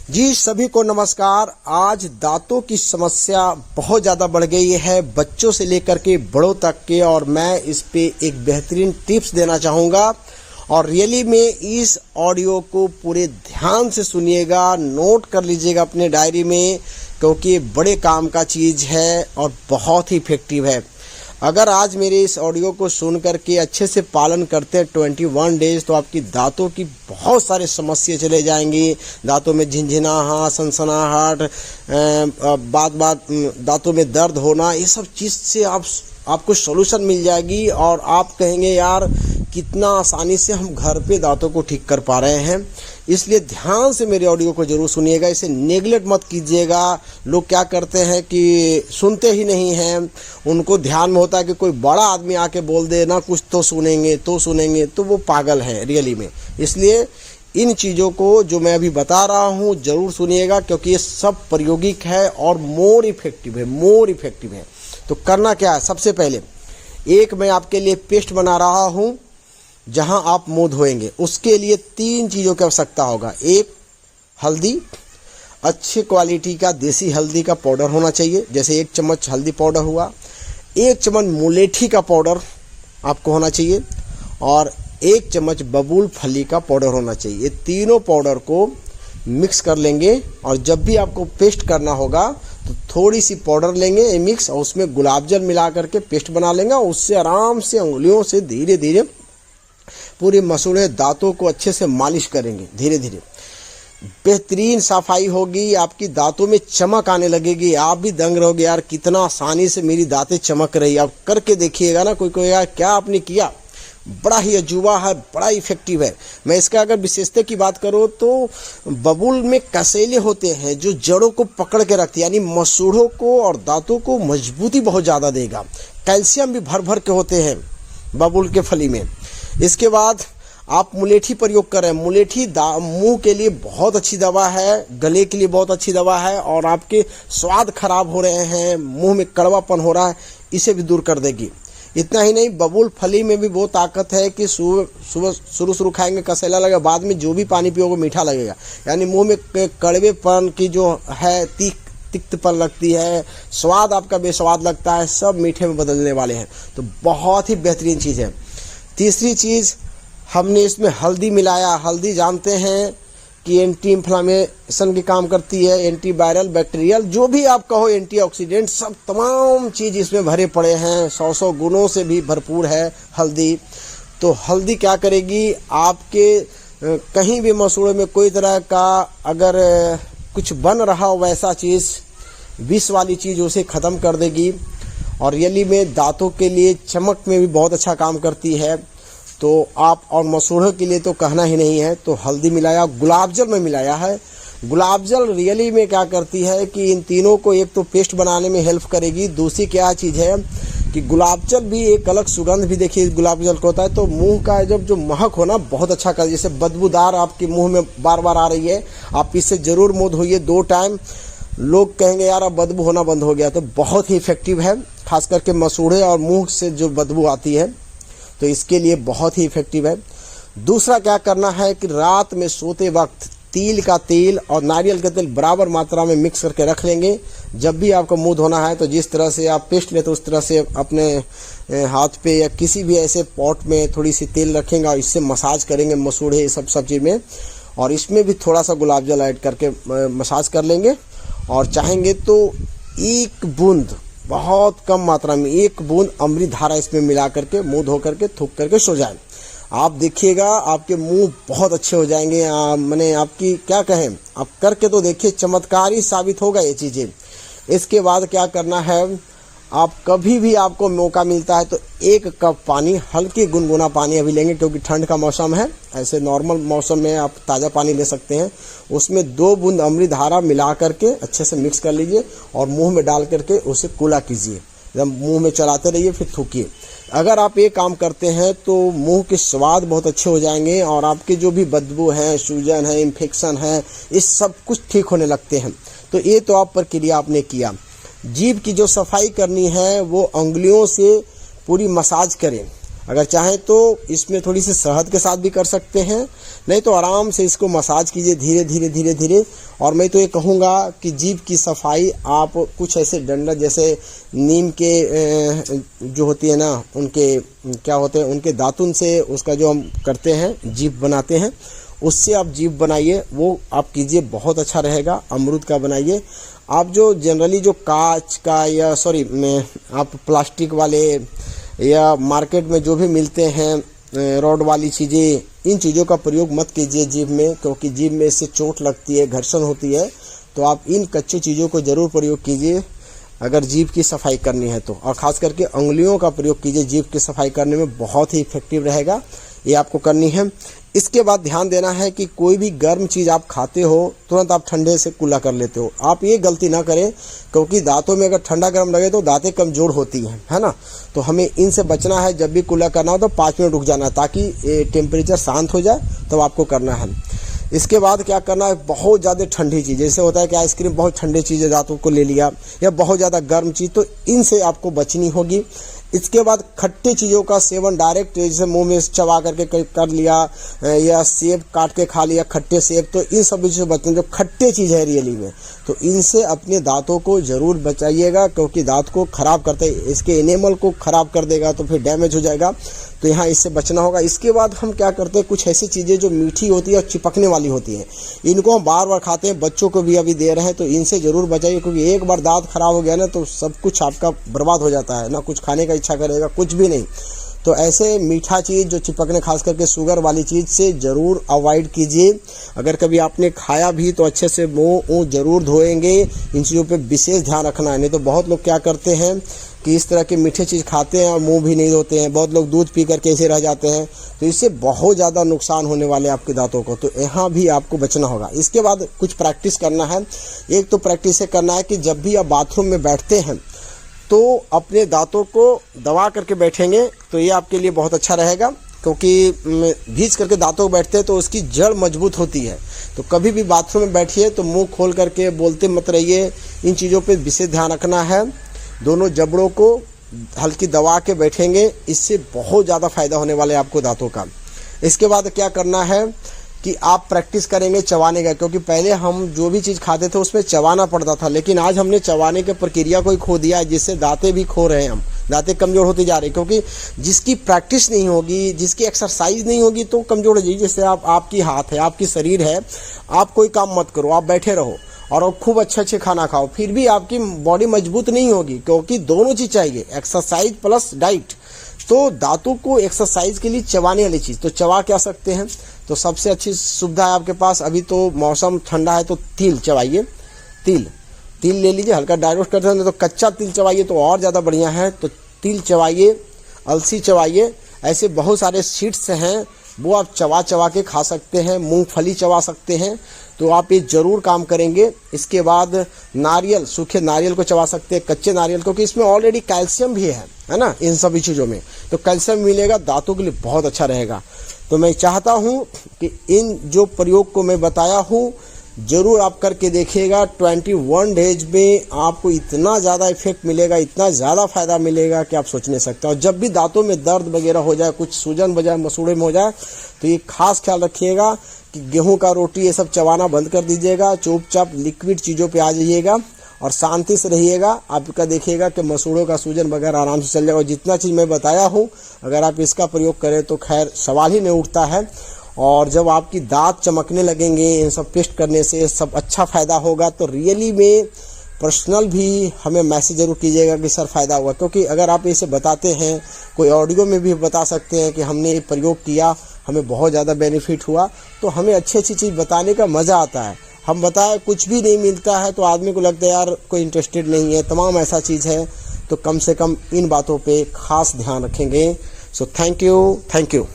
जी सभी को नमस्कार। आज दांतों की समस्या बहुत ज़्यादा बढ़ गई है, बच्चों से लेकर के बड़ों तक के, और मैं इस पे एक बेहतरीन टिप्स देना चाहूँगा। और रियली में इस ऑडियो को पूरे ध्यान से सुनिएगा, नोट कर लीजिएगा अपने डायरी में, क्योंकि ये बड़े काम का चीज़ है और बहुत ही इफेक्टिव है। अगर आज मेरे इस ऑडियो को सुन करके अच्छे से पालन करते हैं 21 डेज, तो आपकी दांतों की बहुत सारे समस्या चले जाएंगी। दांतों में झिनझिनाहट, सनसनाहट, दांतों में दर्द होना, ये सब चीज़ से आपको सॉल्यूशन मिल जाएगी और आप कहेंगे यार कितना आसानी से हम घर पे दांतों को ठीक कर पा रहे हैं। इसलिए ध्यान से मेरे ऑडियो को जरूर सुनिएगा, इसे नेगलेक्ट मत कीजिएगा। लोग क्या करते हैं कि सुनते ही नहीं हैं, उनको ध्यान में होता है कि कोई बड़ा आदमी आके बोल दे ना, कुछ तो सुनेंगे, तो वो पागल है रियली में। इसलिए इन चीज़ों को जो मैं अभी बता रहा हूँ जरूर सुनिएगा, क्योंकि ये सब प्रायोगिक है और मोर इफेक्टिव है। तो करना क्या है, सबसे पहले एक मैं आपके लिए पेस्ट बना रहा हूँ जहां आप मुंह धोएंगे। उसके लिए 3 चीज़ों की आवश्यकता होगा। एक, हल्दी, अच्छी क्वालिटी का देसी हल्दी का पाउडर होना चाहिए, जैसे 1 चम्मच हल्दी पाउडर हुआ। 1 चम्मच मुलेठी का पाउडर आपको होना चाहिए, और 1 चम्मच बबूल फली का पाउडर होना चाहिए। ये तीनों पाउडर को मिक्स कर लेंगे, और जब भी आपको पेस्ट करना होगा तो थोड़ी सी पाउडर लेंगे मिक्स, और उसमें गुलाब जल मिला करके पेस्ट बना लेंगे। और उससे आराम से उंगलियों से धीरे धीरे पूरे मसूड़े दांतों को अच्छे से मालिश करेंगे। धीरे धीरे बेहतरीन सफाई होगी, आपकी दांतों में चमक आने लगेगी। आप भी दंग रहोगे, यार कितना आसानी से मेरी दांतें चमक रही है। आप करके देखिएगा ना, कोई यार क्या आपने किया, बड़ा ही अजूबा है, बड़ा इफेक्टिव है। मैं इसका अगर विशेषता की बात करूँ तो बबूल में कसेले होते हैं जो जड़ों को पकड़ के रखते हैं, यानी मसूड़ों को और दांतों को मजबूती बहुत ज़्यादा देगा। कैल्शियम भी भर भर के होते हैं बबूल के फली में। इसके बाद आप मुलेठी प्रयोग करें। मुलेठी मुंह के लिए बहुत अच्छी दवा है, गले के लिए बहुत अच्छी दवा है, और आपके स्वाद खराब हो रहे हैं, मुंह में कड़वापन हो रहा है, इसे भी दूर कर देगी। इतना ही नहीं, बबूल फली में भी वो ताकत है कि सुबह शुरू खाएंगे कसेला लगेगा, बाद में जो भी पानी पियोगे मीठा लगेगा। यानी मुंह में कड़वेपन की जो है तिक्तपन लगती है, स्वाद आपका बेस्वाद लगता है, सब मीठे में बदलने वाले हैं। तो बहुत ही बेहतरीन चीज़ है। तीसरी चीज़, हमने इसमें हल्दी मिलाया। हल्दी जानते हैं कि एंटी इन्फ्लामेशन की काम करती है, एंटी वायरल, बैक्टीरियल, जो भी आप कहो, एंटीऑक्सीडेंट, सब तमाम चीज़ इसमें भरे पड़े हैं। 100 गुणों से भी भरपूर है हल्दी। तो हल्दी क्या करेगी, आपके कहीं भी मसूड़े में कोई तरह का अगर कुछ बन रहा हो वैसा चीज़, विष वाली चीज़, उसे ख़त्म कर देगी। और रियली में दांतों के लिए चमक में भी बहुत अच्छा काम करती है। तो आप, और मसूड़ों के लिए तो कहना ही नहीं है। तो हल्दी मिलाया, गुलाब जल में मिलाया है। गुलाब जल रियली में क्या करती है कि इन तीनों को एक तो पेस्ट बनाने में हेल्प करेगी। दूसरी क्या चीज़ है कि गुलाब जल भी एक अलग सुगंध भी देखिए गुलाब जल को होता है, तो मुंह का जब जो महक हो ना बहुत अच्छा कर, जैसे बदबूदार आपके मुंह में बार बार आ रही है, आप इससे ज़रूर मुँह धोइए 2 टाइम। लोग कहेंगे यार अब बदबू होना बंद हो गया, तो बहुत ही इफेक्टिव है, खास करके मसूड़े और मुंह से जो बदबू आती है, तो इसके लिए बहुत ही इफेक्टिव है। दूसरा क्या करना है कि रात में सोते वक्त तिल का तेल और नारियल का तेल बराबर मात्रा में मिक्स करके रख लेंगे। जब भी आपको मुंह धोना है तो जिस तरह से आप पेस्ट लेते उस तरह से अपने हाथ पे या किसी भी ऐसे पॉट में थोड़ी सी तेल रखेंगे और इससे मसाज करेंगे मसूड़े सब चीज़ में, और इसमें भी थोड़ा सा गुलाब जल ऐड करके मसाज कर लेंगे। और चाहेंगे तो 1 बूंद, बहुत कम मात्रा में 1 बूंद अमृत धारा इसमें मिला करके मुंह धो करके थूक करके सो जाएं। आप देखिएगा आपके मुंह बहुत अच्छे हो जाएंगे। मैंने आपकी क्या कहें, आप करके तो देखिए, चमत्कारी साबित होगा ये चीज़ें। इसके बाद क्या करना है, आप कभी भी आपको मौका मिलता है तो 1 कप पानी, हल्की गुनगुना पानी अभी लेंगे, क्योंकि ठंड का मौसम है। ऐसे नॉर्मल मौसम में आप ताज़ा पानी ले सकते हैं। उसमें 2 बूंद अमृत धारा मिला करके अच्छे से मिक्स कर लीजिए और मुंह में डाल करके उसे कुला कीजिए। एकदम मुंह में चलाते रहिए, फिर थूकिए। अगर आप ये काम करते हैं तो मुंह के स्वाद बहुत अच्छे हो जाएंगे, और आपके जो भी बदबू हैं, सूजन है, इन्फेक्शन है, इस सब कुछ ठीक होने लगते हैं। तो ये तो आप प्रक्रिया आपने किया। जीभ की जो सफाई करनी है वो उंगलियों से पूरी मसाज करें। अगर चाहें तो इसमें थोड़ी सी शहद के साथ भी कर सकते हैं, नहीं तो आराम से इसको मसाज कीजिए धीरे धीरे धीरे धीरे। और मैं तो ये कहूँगा कि जीभ की सफाई आप कुछ ऐसे डंडा जैसे नीम के जो होती है ना, उनके क्या होते हैं, उनके दातुन से उसका जो हम करते हैं जीभ बनाते हैं, उससे आप जीभ बनाइए, वो आप कीजिए, बहुत अच्छा रहेगा। अमरूद का बनाइए। आप जो जनरली जो कांच का या आप प्लास्टिक वाले या मार्केट में जो भी मिलते हैं रॉड वाली चीज़ें, इन चीज़ों का प्रयोग मत कीजिए जीभ में, क्योंकि जीभ में इससे चोट लगती है, घर्षण होती है। तो आप इन कच्ची चीज़ों को ज़रूर प्रयोग कीजिए अगर जीभ की सफाई करनी है तो, और ख़ास करके उंगलियों का प्रयोग कीजिए जीभ की सफाई करने में, बहुत ही इफेक्टिव रहेगा। ये आपको करनी है। इसके बाद ध्यान देना है कि कोई भी गर्म चीज़ आप खाते हो तुरंत आप ठंडे से कुल्ला कर लेते हो। आप ये गलती ना करें, क्योंकि दांतों में अगर ठंडा गर्म लगे तो दांतें कमज़ोर होती हैं, है ना। तो हमें इनसे बचना है। जब भी कुल्ला करना हो तो 5 मिनट रुक जाना, ताकि टेम्परेचर शांत हो जाए, तब आपको करना है। इसके बाद क्या करना है, बहुत ज़्यादा ठंडी चीज़, जैसे होता है कि आइसक्रीम बहुत ठंडी चीज़ है, दांतों को ले लिया, या बहुत ज़्यादा गर्म चीज़, तो इनसे आपको बचनी होगी। इसके बाद खट्टे चीज़ों का सेवन डायरेक्ट जैसे मुंह में चबा करके कर लिया, या सेब काट के खा लिया, खट्टे सेब, तो इन सब चीज़ों से बचना। जो खट्टे चीज़ है रियली में, तो इनसे अपने दांतों को ज़रूर बचाइएगा, क्योंकि दांत को ख़राब करते, इसके एनेमल को ख़राब कर देगा, तो फिर डैमेज हो जाएगा। तो यहाँ इससे बचना होगा। इसके बाद हम क्या करते हैं, कुछ ऐसी चीज़ें जो मीठी होती है और चिपकने वाली होती है, इनको हम बार बार खाते हैं, बच्चों को भी अभी दे रहे हैं, तो इनसे ज़रूर बचाइए, क्योंकि एक बार दांत खराब हो गया ना तो सब कुछ आपका बर्बाद हो जाता है ना, कुछ खाने का इच्छा करेगा, कुछ भी नहीं। तो ऐसे मीठा चीज़ जो चिपकने, खास करके शुगर वाली चीज़ से ज़रूर अवॉइड कीजिए। अगर कभी आपने खाया भी तो अच्छे से मुँह ज़रूर धोएंगे। इन चीज़ों पे विशेष ध्यान रखना है। नहीं तो बहुत लोग क्या करते हैं कि इस तरह के मीठे चीज़ खाते हैं और मुंह भी नहीं धोते हैं। बहुत लोग दूध पी करके ऐसे रह जाते हैं, तो इससे बहुत ज़्यादा नुकसान होने वाले आपके दांतों को। तो यहाँ भी आपको बचना होगा। इसके बाद कुछ प्रैक्टिस करना है। एक तो प्रैक्टिस ये करना है कि जब भी आप बाथरूम में बैठते हैं तो अपने दांतों को दबा करके बैठेंगे, तो ये आपके लिए बहुत अच्छा रहेगा, क्योंकि भींच करके दांतों को बैठते हैं तो उसकी जड़ मजबूत होती है। तो कभी भी बाथरूम में बैठिए तो मुंह खोल करके बोलते मत रहिए। इन चीज़ों पे विशेष ध्यान रखना है। दोनों जबड़ों को हल्की दबा के बैठेंगे, इससे बहुत ज़्यादा फायदा होने वाला है आपको दांतों का। इसके बाद क्या करना है कि आप प्रैक्टिस करेंगे चबाने का, क्योंकि पहले हम जो भी चीज़ खाते थे उसमें चबाना पड़ता था, लेकिन आज हमने चबाने के प्रक्रिया को ही खो दिया है, जिससे दांतें भी खो रहे हैं हम, दांतें कमज़ोर होती जा रही। क्योंकि जिसकी प्रैक्टिस नहीं होगी, जिसकी एक्सरसाइज नहीं होगी, तो कमज़ोर हो जाएगी। जैसे आपकी हाथ है, आपकी शरीर है, आप कोई काम मत करो, आप बैठे रहो और खूब अच्छे खाना खाओ, फिर भी आपकी बॉडी मजबूत नहीं होगी, क्योंकि दोनों चीज़ चाहिए, एक्सरसाइज प्लस डाइट। तो दांतों को एक्सरसाइज के लिए चबाने वाली चीज़ तो चबा क्या सकते हैं। तो सबसे अच्छी सुविधा है आपके पास, अभी तो मौसम ठंडा है तो तिल चबाइए। तिल ले लीजिए, हल्का डाइल्यूट करते हैं, तो कच्चा तिल चबाइए तो और ज़्यादा बढ़िया है। तो तिल चबाइए, अलसी चबाइए, ऐसे बहुत सारे सीड्स हैं वो आप चबा के खा सकते हैं। मूंगफली चबा सकते हैं, तो आप ये ज़रूर काम करेंगे। इसके बाद नारियल, सूखे नारियल को चबा सकते हैं, कच्चे नारियल, क्योंकि इसमें ऑलरेडी कैल्शियम भी है ना, इन सभी चीज़ों में। तो कैल्शियम मिलेगा, दांतों के लिए बहुत अच्छा रहेगा। तो मैं चाहता हूँ कि इन जो प्रयोग को मैं बताया हूँ ज़रूर आप करके देखिएगा। 21 डेज में आपको इतना ज़्यादा इफेक्ट मिलेगा, इतना ज़्यादा फायदा मिलेगा कि आप सोच नहीं सकते। और जब भी दांतों में दर्द वगैरह हो जाए, कुछ सूजन बजाय मसूड़े में हो जाए, तो ये खास ख्याल रखिएगा कि गेहूं का रोटी ये सब चबाना बंद कर दीजिएगा, चुपचाप लिक्विड चीज़ों पे आ जाइएगा और शांति से रहिएगा। आपका देखिएगा कि मसूड़ों का सूजन वगैरह आराम से चल जाएगा। और जितना चीज़ मैं बताया हूँ, अगर आप इसका प्रयोग करें तो खैर सवाल ही नहीं उठता है। और जब आपकी दांत चमकने लगेंगे इन सब पेस्ट करने से, सब अच्छा फ़ायदा होगा। तो रियली में पर्सनल भी हमें मैसेज जरूर कीजिएगा कि सर फ़ायदा हुआ, क्योंकि अगर आप इसे बताते हैं, कोई ऑडियो में भी बता सकते हैं कि हमने ये प्रयोग किया, हमें बहुत ज़्यादा बेनिफिट हुआ, तो हमें अच्छी चीज़ बताने का मज़ा आता है। हम बताए कुछ भी नहीं मिलता है तो आदमी को लगता है यार कोई इंटरेस्टेड नहीं है। तमाम ऐसा चीज़ है, तो कम से कम इन बातों पे खास ध्यान रखेंगे। So thank you.